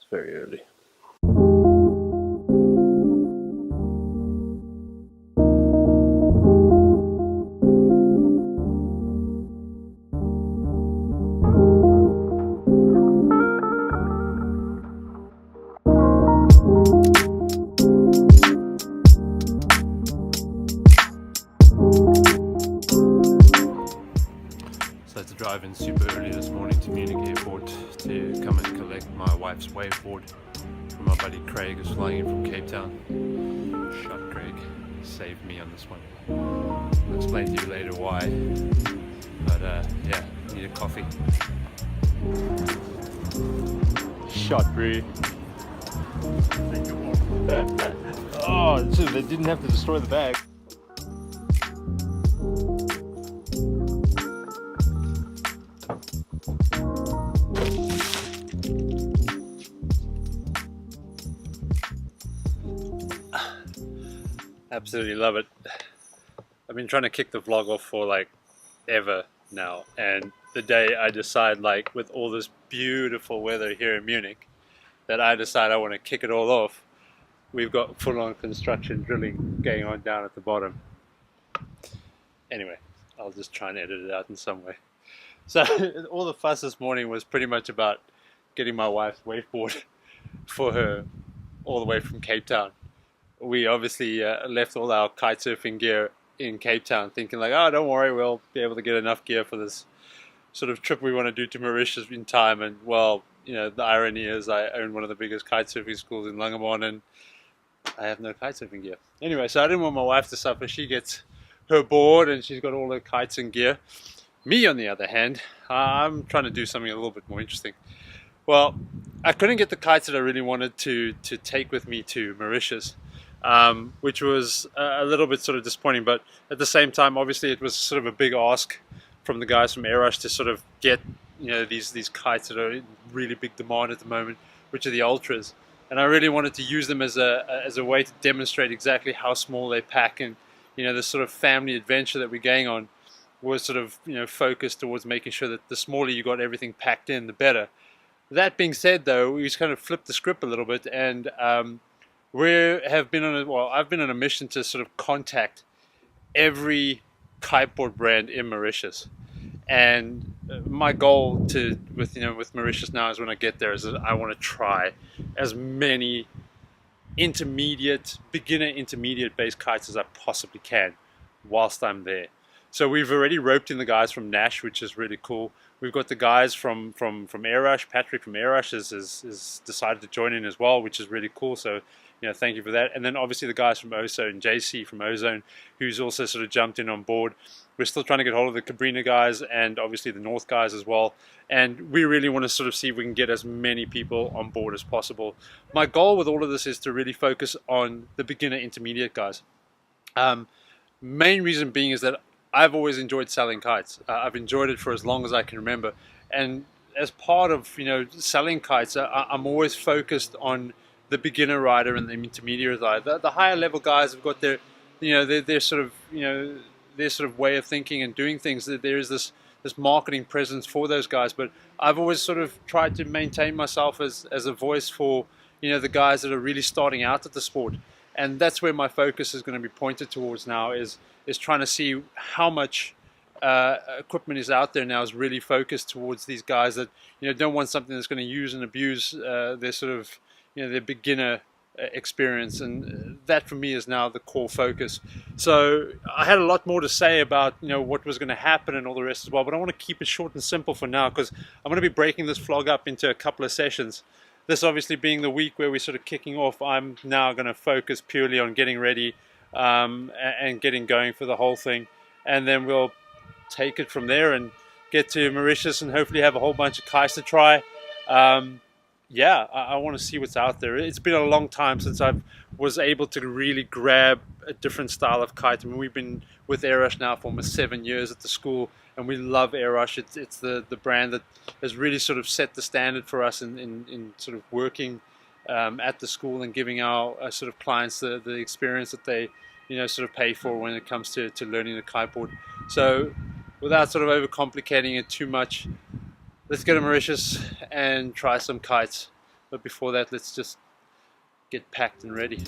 It's very early. So I had to drive in super early this morning to Munich Airport to come and collect my wife's waveboard from my buddy Craig, who's flying in from Cape Town. Shot Craig, saved me on this one. I'll explain to you later why. But yeah, need a coffee. Shot, bro. Oh, they didn't have to destroy the bag. Absolutely love it. I've been trying to kick the vlog off for like ever now, and the day I decide, like with all this beautiful weather here in Munich, that I decide I want to kick it all off, we've got full-on construction drilling going on down at the bottom. Anyway, I'll just try and edit it out in some way. So all the fuss this morning was pretty much about getting my wife's waveboard for her all the way from Cape Town. We obviously left all our kite surfing gear in Cape Town, thinking like, oh, don't worry, we'll be able to get enough gear for this sort of trip we want to do to Mauritius in time. And well, you know, the irony is I own one of the biggest kite surfing schools in Langebaan, and I have no kite surfing gear. Anyway, so I didn't want my wife to suffer. She gets her board and she's got all her kites and gear. Me, on the other hand, I'm trying to do something a little bit more interesting. Well, I couldn't get the kites that I really wanted to take with me to Mauritius. Which was a little bit sort of disappointing, but at the same time, obviously, it was sort of a big ask from the guys from Airush to sort of get, you know, these kites that are in really big demand at the moment, which are the ultras, and I really wanted to use them as a way to demonstrate exactly how small they pack, and you know, this sort of family adventure that we're going on was sort of, you know, focused towards making sure that the smaller you got everything packed in, the better. That being said, though, we just kind of flipped the script a little bit, and I've been on a mission to sort of contact every kiteboard brand in Mauritius, and my goal with Mauritius now is when I get there is that I want to try as many beginner intermediate based kites as I possibly can whilst I'm there. So we've already roped in the guys from Nash, which is really cool. We've got the guys from Airush. Patrick from Airush has decided to join in as well, which is really cool. So, you know, thank you for that. And then obviously the guys from Oso and JC from Ozone, who's also sort of jumped in on board. We're still trying to get hold of the Cabrina guys and obviously the North guys as well. And we really want to sort of see if we can get as many people on board as possible. My goal with all of this is to really focus on the beginner intermediate guys. Main reason being is that I've always enjoyed selling kites. I've enjoyed it for as long as I can remember. And as part of, you know, selling kites, I'm always focused on the beginner rider and the intermediate rider. The higher level guys have got their, you know, their sort of, you know, their sort of way of thinking and doing things. That there is this marketing presence for those guys. But I've always sort of tried to maintain myself as a voice for, you know, the guys that are really starting out at the sport. And that's where my focus is going to be pointed towards now, is trying to see how much equipment is out there now, is really focused towards these guys that, you know, don't want something that's going to use and abuse their sort of, you know, their beginner experience. And that for me is now the core focus. So I had a lot more to say about, you know, what was going to happen and all the rest as well, but I want to keep it short and simple for now, because I'm going to be breaking this vlog up into a couple of sessions. This obviously being the week where we're sort of kicking off, I'm now going to focus purely on getting ready and getting going for the whole thing, and then we'll take it from there and get to Mauritius and hopefully have a whole bunch of kites to try. Yeah, I want to see what's out there. It's been a long time since I was able to really grab a different style of kite. I mean, we've been with Airush now for almost 7 years at the school, and we love Airush. It's the brand that has really sort of set the standard for us in sort of working at the school and giving our sort of clients the experience that they, you know, sort of pay for when it comes to learning the kiteboard. So without sort of overcomplicating it too much, let's go to Mauritius and try some kites. But before that, let's just get packed and ready.